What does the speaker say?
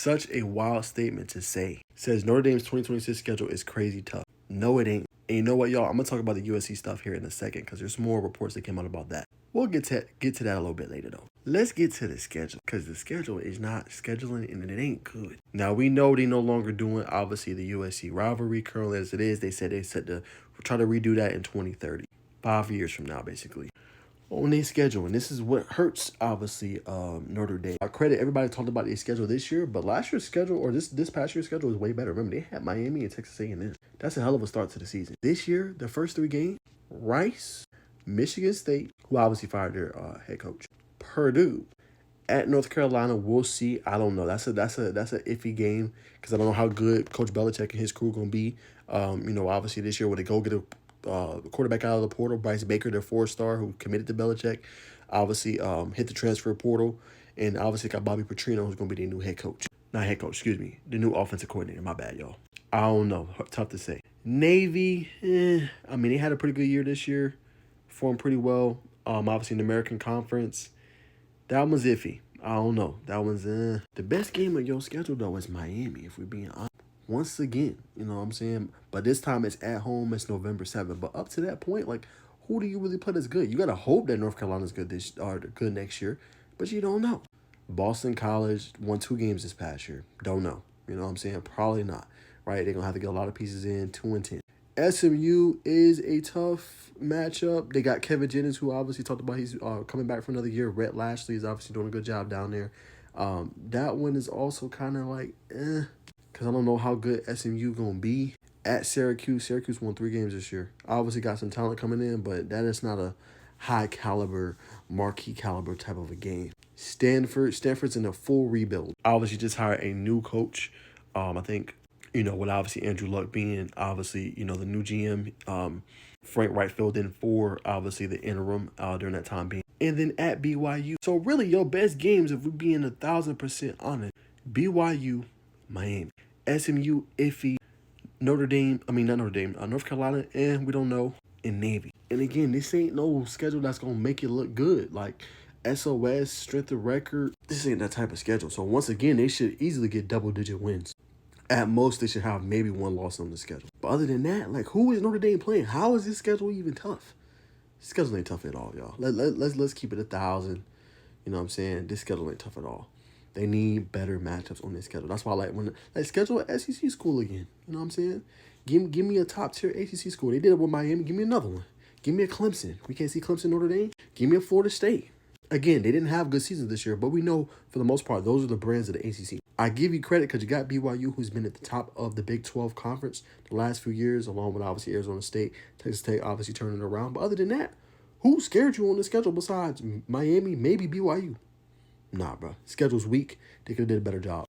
such a wild statement to say. It says Notre Dame's 2026 schedule is crazy tough. No, it ain't. And you know what, y'all? I'm going to talk about the USC stuff here in a second because there's more reports that came out about that. We'll get to that a little bit later, though. Let's get to the schedule because the schedule is not scheduling and it ain't good. Now, we know they no longer doing, obviously, the USC rivalry currently as it is. They said to try to redo that in 2030. 5 years from now, basically. On their schedule, and this is what hurts, obviously, Notre Dame. I credit everybody talked about their schedule this year, but last year's schedule, or this past year's schedule, is way better. Remember, they had Miami and Texas A&M. That's a hell of a start to the season. This year, the first 3 games, Rice, Michigan State, who obviously fired their head coach, Purdue, at North Carolina. We'll see. I don't know. That's a iffy game because I don't know how good Coach Belichick and his crew gonna be. Obviously this year, when they go get a quarterback out of the portal, Bryce Baker, their 4-star who committed to Belichick, obviously hit the transfer portal, and obviously got Bobby Petrino, who's going to be their new head coach. Not head coach, excuse me, the new offensive coordinator. My bad, y'all. I don't know. Tough to say. Navy, they had a pretty good year this year. Performed pretty well. Obviously in the American Conference. That one's iffy. I don't know. That one's The best game of your schedule, though, is Miami, if we're being honest. Once again, you know what I'm saying? But this time it's at home. It's November 7th. But up to that point, like, who do you really play that's good? You got to hope that North Carolina's good good next year. But you don't know. Boston College won 2 games this past year. Don't know. You know what I'm saying? Probably not. Right? They're going to have to get a lot of pieces in. 2-10. SMU is a tough matchup. They got Kevin Jennings, who obviously talked about he's coming back for another year. Rhett Lashley is obviously doing a good job down there. That one is also kind of like, because I don't know how good SMU going to be. At Syracuse. Syracuse won 3 games this year. Obviously got some talent coming in, but that is not a high caliber, marquee caliber type of a game. Stanford's in a full rebuild. Obviously just hired a new coach. I think, with obviously Andrew Luck being obviously, the new GM. Frank Wright filled in for obviously the interim during that time being. And then at BYU. So really your best games, if we're being 1,000% honest, BYU, Miami. SMU, iffy. North Carolina, and we don't know, in Navy. And again, this ain't no schedule that's going to make it look good. Like, SOS, strength of record, this ain't that type of schedule. So once again, they should easily get double-digit wins. At most, they should have maybe 1 loss on the schedule. But other than that, like, who is Notre Dame playing? How is this schedule even tough? This schedule ain't tough at all, y'all. Let's keep it 1,000. You know what I'm saying? This schedule ain't tough at all. They need better matchups on their schedule. That's why I like schedule an SEC school again. You know what I'm saying? Give me a top tier ACC school. They did it with Miami. Give me another one. Give me a Clemson. We can't see Clemson, Notre Dame. Give me a Florida State. Again, they didn't have good seasons this year, but we know for the most part those are the brands of the ACC. I give you credit because you got BYU, who's been at the top of the Big 12 conference the last few years, along with obviously Arizona State, Texas State, obviously turning it around. But other than that, who scared you on the schedule besides Miami, maybe BYU? Nah, bro. Schedule's weak. They could have did a better job.